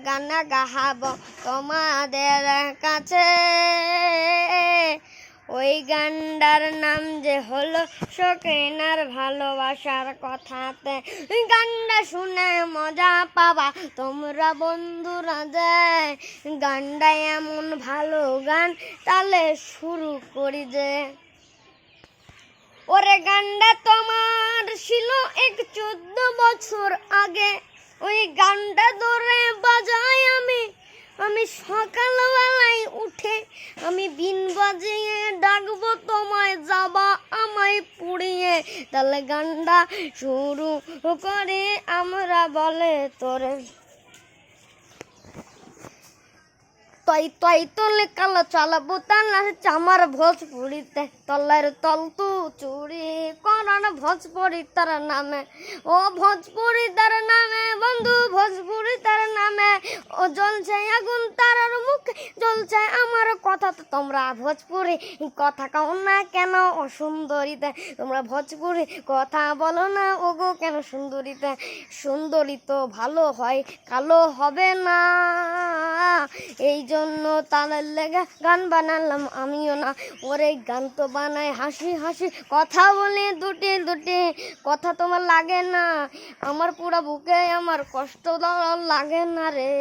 গান গাহাবো তোমাদের কাছে। ওই গানটার নাম যে হলো শৌখিনার ভালোবাসার কথাতে। ওই গানটা শুনে মজা পাবা তোমরা বন্ধুরা যায়। গানটা এমন ভালো গান, তাহলে শুরু করি যে। ওরে গানটা তোমার ছিল 14 বছর আগে। ওই গানটা ধরে বাজাই আমি সকালবেলায় উঠে। আমি বিন বাজিয়ে ডাকবো তোমায়, যাবা আমায় পুড়িয়ে। তাহলে গানটা শুরু করে আমরা বলে তোরে। তই তই তলে কালো চালাবো তালা চামার ভোজপুরিতে। তলার তল তু চুরি করান ভোজপুরি তার নামে। ও ভোজপুরি তার নামে বন্ধু, ভোজপুরি তার নামে। ও জ্বলছে আগুন তারার মুখে, জ্বলছে আমার কথা। তো তোমরা ভোজপুরি কথা কও না কেন ও সুন্দরীতে? তোমরা ভোজপুরি কথা বলো না ওগো কেন সুন্দরীতে? সুন্দরী তো ভালো হয়, কালো হবে না। এই জন্য তাদের লেগে গান বানালাম আমিও না। ওরে গান তো বানায় হাসি হাসি, কথা বলি দুটি দুটি। কথা তোমার লাগে না, আমার পুরা বুকে আমার কষ্ট লাগে না রে।